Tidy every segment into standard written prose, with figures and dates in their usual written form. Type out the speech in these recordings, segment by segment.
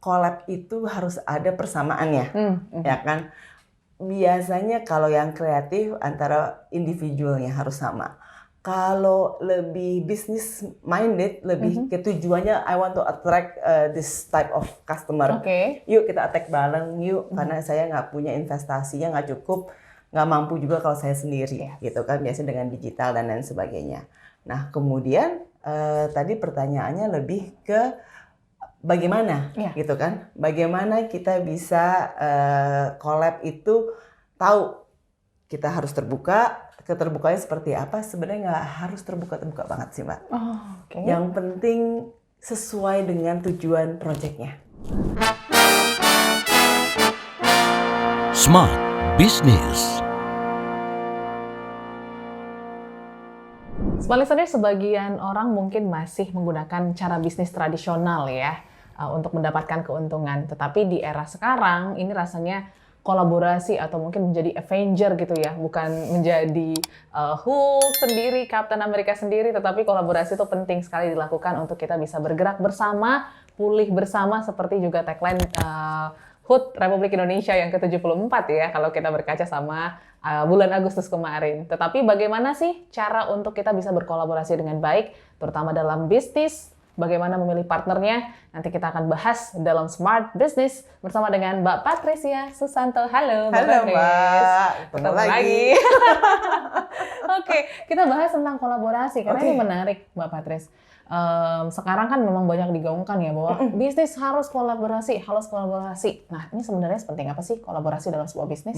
collab itu harus ada persamaannya, ya kan? Biasanya kalau yang kreatif antara individualnya harus sama. Kalau lebih business minded, lebih ke tujuannya I want to attract this type of customer. Yuk kita attack bareng, yuk karena saya nggak punya investasinya, nggak cukup, nggak mampu juga kalau saya sendiri, gitu kan? Biasanya dengan digital dan lain sebagainya. Nah kemudian tadi pertanyaannya lebih ke bagaimana, gitu kan? Bagaimana kita bisa collab itu tahu kita harus terbuka. Keterbukanya seperti apa? Sebenarnya nggak harus terbuka banget sih, Mbak. Yang penting sesuai dengan tujuan proyeknya. Smart Business. Smart listener, sebagian orang mungkin masih menggunakan cara bisnis tradisional ya untuk mendapatkan keuntungan. Tetapi di era sekarang ini rasanya kolaborasi atau mungkin menjadi Avenger gitu ya, bukan menjadi Hulk sendiri, Captain America sendiri, tetapi kolaborasi itu penting sekali dilakukan untuk kita bisa bergerak bersama, pulih bersama, seperti juga tagline HUT Republik Indonesia yang ke-74 ya, kalau kita berkaca sama bulan Agustus kemarin. Tetapi bagaimana sih cara untuk kita bisa berkolaborasi dengan baik, terutama dalam bisnis, bagaimana memilih partnernya? Nanti kita akan bahas dalam Smart Business bersama dengan Mbak Patricia Susanto. Halo Mbak Patris. Mbak. Ketemu lagi. Oke, kita bahas tentang kolaborasi karena ini menarik Mbak Patris. Sekarang kan memang banyak digaungkan ya bahwa bisnis harus kolaborasi, Nah, ini sebenarnya penting apa sih kolaborasi dalam sebuah bisnis?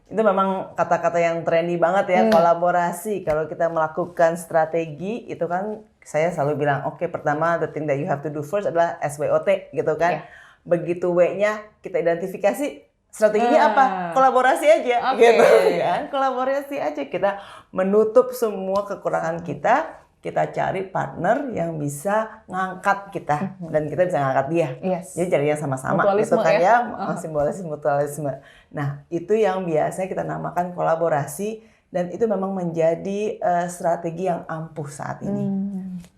Itu memang kata-kata yang trendy banget ya, kolaborasi. Kalau kita melakukan strategi itu kan saya selalu bilang, oke, pertama the thing that you have to do first adalah SWOT gitu kan. Begitu W-nya kita identifikasi, strateginya apa? Kolaborasi aja gitu kan. Kolaborasi aja, kita menutup semua kekurangan kita cari partner yang bisa ngangkat kita dan kita bisa ngangkat dia. Jadi cari yang sama-sama gitu kan ya, simbolisme mutualisme. Nah, itu yang biasanya kita namakan kolaborasi dan itu memang menjadi strategi yang ampuh saat ini.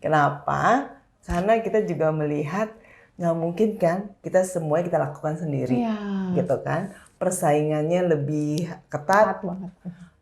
Kenapa? Karena kita juga melihat nggak mungkin kan kita semuanya kita lakukan sendiri, gitu kan? Persaingannya lebih ketat banget.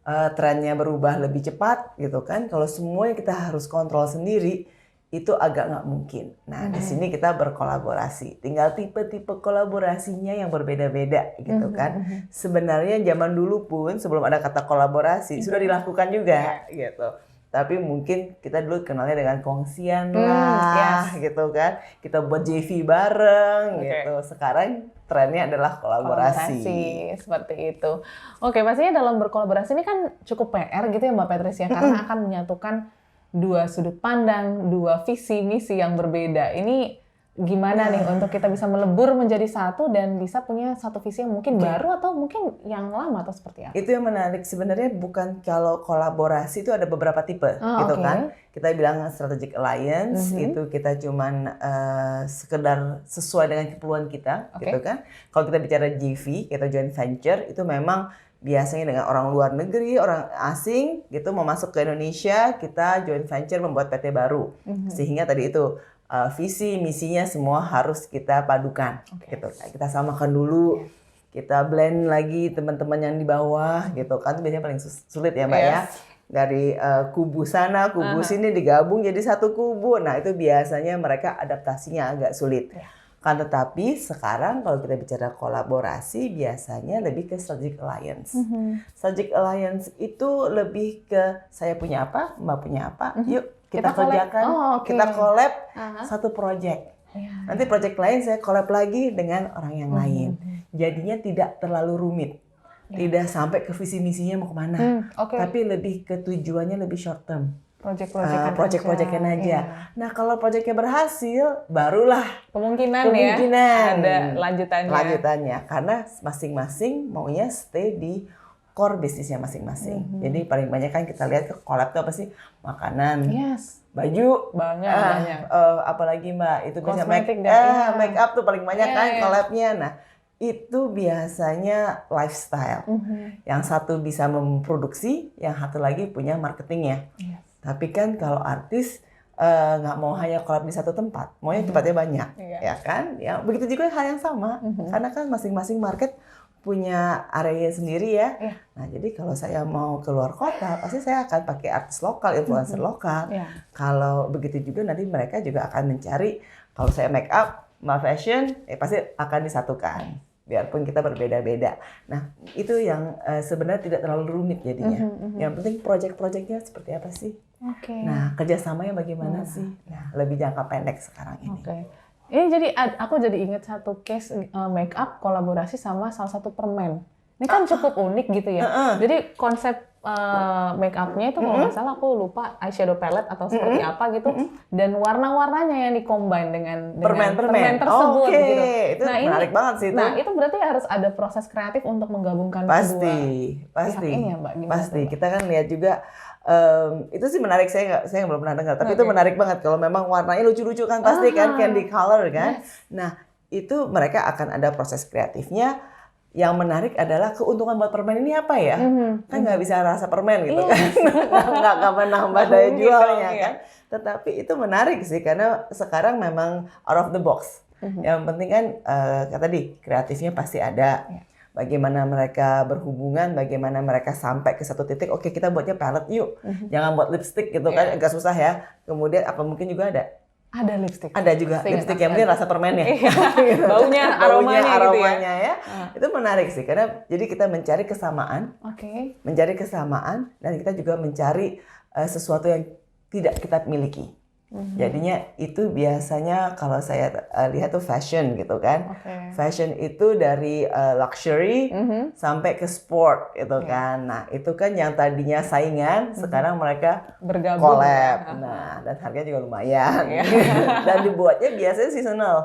Trennya berubah lebih cepat gitu kan. Kalau semuanya kita harus kontrol sendiri itu agak nggak mungkin. Nah di sini kita berkolaborasi. Tinggal tipe-tipe kolaborasinya yang berbeda-beda gitu kan. Sebenarnya zaman dulu pun sebelum ada kata kolaborasi sudah dilakukan juga gitu. Tapi mungkin kita dulu kenalnya dengan kongsian lah gitu kan. Kita buat JV bareng gitu. Sekarang trennya adalah kolaborasi. Seperti itu. Oke, pastinya dalam berkolaborasi ini kan cukup PR gitu ya Mbak Patricia, karena akan menyatukan dua sudut pandang, dua visi misi yang berbeda. Ini gimana nih untuk kita bisa melebur menjadi satu dan bisa punya satu visi yang mungkin baru atau mungkin yang lama atau seperti apa? Itu yang menarik sebenarnya, bukan kalau kolaborasi itu ada beberapa tipe gitu kan. Kita bilang strategic alliance itu kita cuman sekedar sesuai dengan keperluan kita gitu kan. Kalau kita bicara JV, kita joint venture, itu memang biasanya dengan orang luar negeri, orang asing gitu mau masuk ke Indonesia, kita joint venture membuat PT baru. Sehingga tadi itu visi, misinya semua harus kita padukan gitu. Kita samakan dulu, kita blend lagi teman-teman yang di bawah gitu kan. Itu biasanya paling sulit ya Mbak ya. Dari kubu sana, kubu sini digabung jadi satu kubu. Nah itu biasanya mereka adaptasinya agak sulit. Kan tetapi sekarang kalau kita bicara kolaborasi biasanya lebih ke strategic alliance. Strategic alliance itu lebih ke saya punya apa, Mbak punya apa, yuk kita kerjakan, kita collab satu project. Nanti project lain saya collab lagi dengan orang yang lain. Jadinya tidak terlalu rumit. Tidak sampai ke visi misinya mau kemana. Tapi lebih ke tujuannya lebih short term. Project-projectnya aja. Nah kalau projectnya berhasil, barulah kemungkinan ada lanjutannya. Karena masing-masing maunya stay di core bisnisnya masing-masing. Jadi paling banyak kan kita lihat ke collab itu apa sih? Makanan, baju, banyak. Apalagi Mbak, itu biasanya make up tuh paling banyak kan collabnya. Nah itu biasanya lifestyle. Yang satu bisa memproduksi, yang satu lagi punya marketingnya. Tapi kan kalau artis nggak mau hanya collab di satu tempat, maunya tempatnya banyak, ya kan? Ya begitu juga hal yang sama, karena kan masing-masing market punya area sendiri ya. Nah jadi kalau saya mau keluar kota, pasti saya akan pakai artis lokal, influencer lokal. Kalau begitu juga nanti mereka juga akan mencari, kalau saya make up, Mbak Fashion, pasti akan disatukan. Biarpun kita berbeda-beda. Nah itu yang sebenarnya tidak terlalu rumit jadinya. Yang penting project-projectnya seperti apa sih? Nah kerjasamanya bagaimana sih? Nah lebih jangka pendek sekarang ini. Ini jadi aku jadi ingat satu case make up kolaborasi sama salah satu permen. Ini kan cukup unik gitu ya. Jadi konsep make up-nya itu kalau nggak salah aku lupa eyeshadow palette atau seperti apa gitu. Dan warna-warnanya yang di-combine dengan permen tersebut gitu. Itu menarik banget sih itu. Nah itu berarti harus ada proses kreatif untuk menggabungkan kedua pihak ini ya Mbak? Pasti. Kita kan lihat juga itu sih menarik, saya belum pernah dengar, tapi itu menarik banget kalau memang warnanya lucu-lucu kan pasti kan candy color kan. Nah itu mereka akan ada proses kreatifnya. Yang menarik adalah keuntungan buat permen ini apa ya? Kan nggak bisa rasa permen gitu kan, nggak menambah daya jualnya kan. Tetapi itu menarik sih karena sekarang memang out of the box. Yang penting kan tadi kreatifnya pasti ada. Bagaimana mereka berhubungan, bagaimana mereka sampai ke satu titik. Oke kita buatnya palette yuk, jangan buat lipstick gitu kan, agak susah ya. Kemudian apa mungkin juga ada lipstick. Ada juga lipstick yang mungkin rasa permen ya. Baunya, aromanya ya. Itu menarik sih karena jadi kita mencari kesamaan. Mencari kesamaan dan kita juga mencari sesuatu yang tidak kita miliki. Jadinya itu biasanya kalau saya lihat tuh fashion gitu kan. Fashion itu dari luxury sampai ke sport gitu kan. Nah itu kan yang tadinya saingan sekarang mereka bergabung. Collab. Nah dan harganya juga lumayan. Dan dibuatnya biasanya seasonal.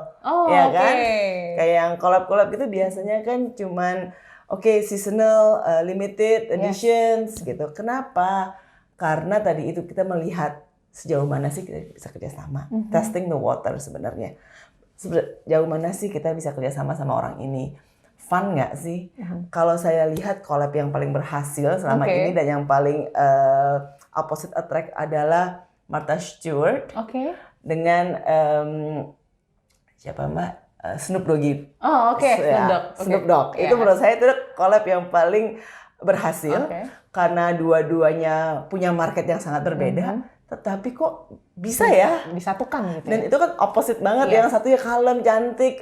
Ya kan. Kayak yang collab gitu biasanya kan cuman seasonal limited editions gitu. Kenapa? Karena tadi itu kita melihat sejauh mana sih kita bisa kerjasama, testing the water sebenarnya. Sejauh mana sih kita bisa kerjasama sama orang ini, fun nggak sih? Kalau saya lihat collab yang paling berhasil selama ini dan yang paling opposite attract adalah Martha Stewart dengan siapa Mbak? Snoop Doggy. Snoop Dogg. Itu menurut saya itu collab yang paling berhasil karena dua-duanya punya market yang sangat berbeda. Tetapi kok bisa ya disatukan gitu. Dan itu kan opposite banget. Yang satunya kalem, cantik,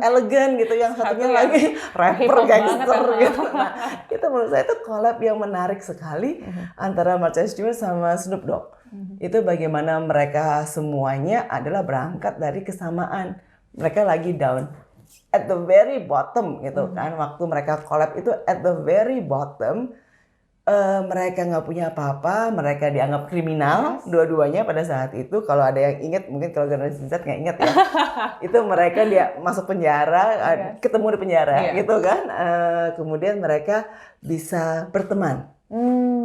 elegan gitu. Yang satunya lagi rapper, gangster gitu. Nah, itu menurut saya itu collab yang menarik sekali antara Martha Stewart sama Snoop Dogg. Itu bagaimana mereka semuanya adalah berangkat dari kesamaan. Mereka lagi down at the very bottom gitu kan. Waktu mereka collab itu at the very bottom. Mereka nggak punya apa-apa, mereka dianggap kriminal dua-duanya pada saat itu. Kalau ada yang ingat, mungkin kalau generasi Z nggak ingat ya, itu mereka dia masuk penjara, ketemu di penjara gitu kan. Kemudian mereka bisa berteman,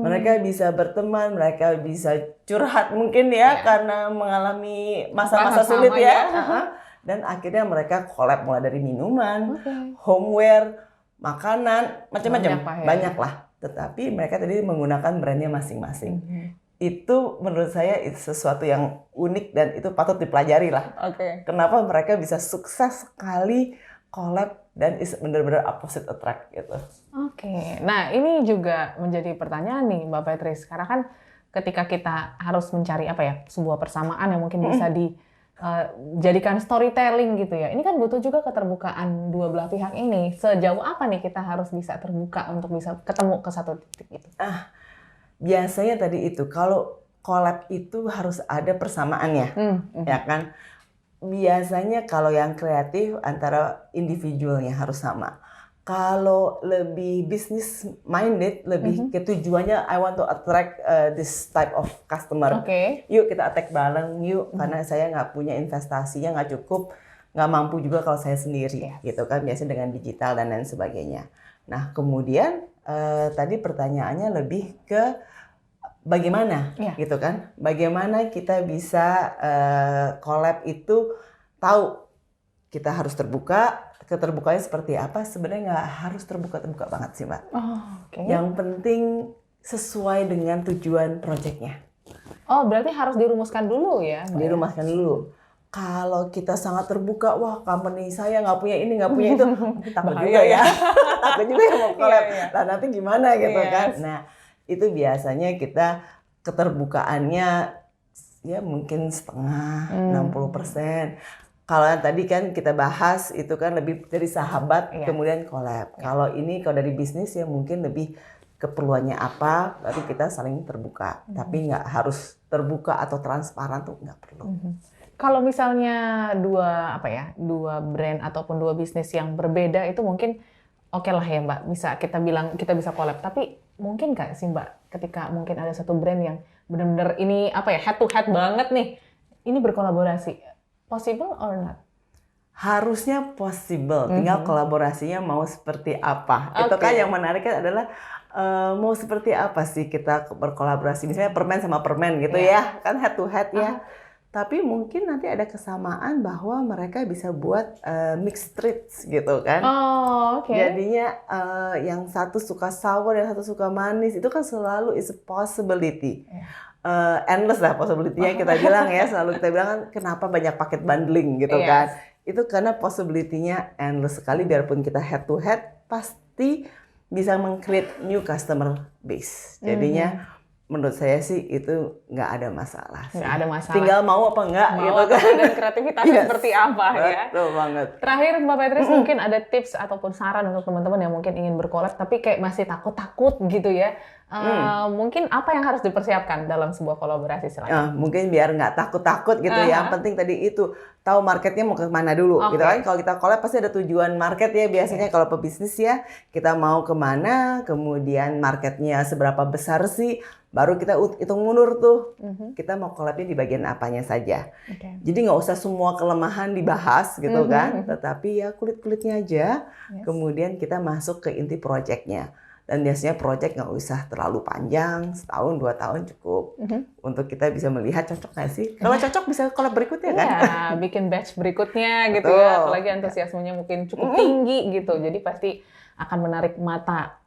mereka bisa berteman, mereka bisa curhat mungkin ya karena mengalami masa-masa sulit ya. Dan akhirnya mereka collab mulai dari minuman, homeware, makanan, macam-macam, banyak lah. Tetapi mereka tadi menggunakan brandnya masing-masing. Itu menurut saya itu sesuatu yang unik dan itu patut dipelajari lah. Kenapa mereka bisa sukses sekali collab dan benar-benar opposite attract gitu. Nah ini juga menjadi pertanyaan nih Mbak Patrice. Karena kan ketika kita harus mencari sebuah persamaan yang mungkin bisa jadikan storytelling gitu ya. Ini kan butuh juga keterbukaan dua belah pihak ini. Sejauh apa nih kita harus bisa terbuka untuk bisa ketemu ke satu titik itu? Biasanya tadi itu kalau collab itu harus ada persamaannya, ya kan? Biasanya kalau yang kreatif antara individualnya harus sama. Kalau lebih business minded, lebih ke tujuannya I want to attract this type of customer. Yuk kita attack bareng, yuk karena saya nggak punya investasinya, nggak cukup, nggak mampu juga kalau saya sendiri, gitu kan biasanya dengan digital dan lain sebagainya. Nah kemudian tadi pertanyaannya lebih ke bagaimana, gitu kan? Bagaimana kita bisa collab itu tahu kita harus terbuka. Keterbukaannya seperti apa? Sebenarnya nggak harus terbuka banget sih Mbak. Yang penting sesuai dengan tujuan proyeknya. Oh, berarti harus dirumuskan dulu ya, Mbak? Dirumuskan dulu. Kalau kita sangat terbuka, wah company saya nggak punya ini, nggak punya itu, nanti takut juga ya. Takut juga yang mau collab. Iya. Nah, nanti gimana gitu Yes. kan. Nah, itu biasanya kita keterbukaannya ya mungkin setengah, 60%. Kalau yang tadi kan kita bahas itu kan lebih dari sahabat, Iya. kemudian collab. Kalau ini kalau dari bisnis ya mungkin lebih keperluannya apa, baru kita saling terbuka. Tapi nggak harus terbuka atau transparan tuh nggak perlu. Kalau misalnya dua brand ataupun dua bisnis yang berbeda itu mungkin oke lah ya Mbak, bisa kita bilang kita bisa collab. Tapi mungkin nggak sih Mbak, ketika mungkin ada satu brand yang benar-benar ini head to head banget nih, ini berkolaborasi, possible or not? Harusnya possible, tinggal kolaborasinya mau seperti apa. Itu kan Oke. yang menarik kan adalah mau seperti apa sih kita berkolaborasi. Misalnya permen sama permen gitu ya, kan head to head ya. Tapi mungkin nanti ada kesamaan bahwa mereka bisa buat mixed treats gitu kan. Oh, oke. Jadinya yang satu suka sour, yang satu suka manis, itu kan selalu is a possibility. Endless lah possibility-nya kita bilang ya, selalu kita bilang kan kenapa banyak paket bundling gitu Yes. kan. Itu karena possibility-nya endless sekali, biarpun kita head to head pasti bisa meng-create new customer base. Jadinya menurut saya sih itu nggak ada masalah sih. Nggak ada masalah. Tinggal mau apa enggak Mau gitu apa kan. dan kreativitasnya Yes. seperti apa ya. Betul banget. Terakhir Mbak Patrice, mungkin ada tips ataupun saran untuk teman-teman yang mungkin ingin berkolab tapi kayak masih takut-takut gitu ya. Mungkin apa yang harus dipersiapkan dalam sebuah kolaborasi selanjutnya? Mungkin biar nggak takut-takut gitu ya. Yang penting tadi itu tahu marketnya mau ke mana dulu. Oke. Gitu kan. Kalau kita collab pasti ada tujuan market ya biasanya. Kalau pebisnis ya kita mau kemana, kemudian marketnya seberapa besar sih, baru kita hitung mundur tuh. Kita mau collabnya di bagian apanya saja. Oke. Jadi nggak usah semua kelemahan dibahas gitu kan, tetapi ya kulit-kulitnya aja. Kemudian kita masuk ke inti projectnya. Dan biasanya project nggak usah terlalu panjang, setahun, 2 tahun cukup. Untuk kita bisa melihat cocok nggak sih. Kalau cocok bisa collab berikutnya kan. Iya, bikin batch berikutnya gitu Betul. ya. Apalagi antusiasmenya mungkin cukup tinggi gitu. Jadi pasti akan menarik mata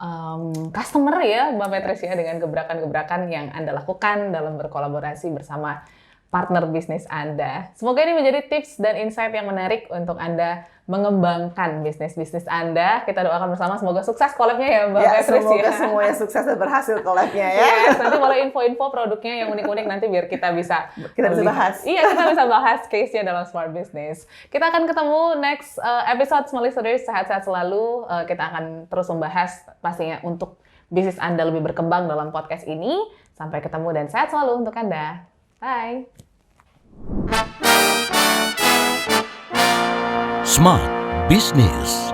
customer ya Mbak Patrice ya, dengan gebrakan-gebrakan yang Anda lakukan dalam berkolaborasi bersama partner bisnis Anda. Semoga ini menjadi tips dan insight yang menarik untuk Anda mengembangkan bisnis-bisnis Anda. Kita doakan bersama semoga sukses collab-nya ya Mbak Ya, Patrice semoga ya. semuanya sukses dan berhasil collabnya ya. Yes, nanti kalau info-info produknya yang unik-unik nanti biar kita bisa bahas. Iya, kita bisa bahas case-nya dalam Smart Business. Kita akan ketemu next episode Smart Listeners. Sehat-sehat selalu. Kita akan terus membahas pastinya untuk bisnis Anda lebih berkembang dalam podcast ini. Sampai ketemu dan sehat selalu untuk Anda. Bye. Smart Business.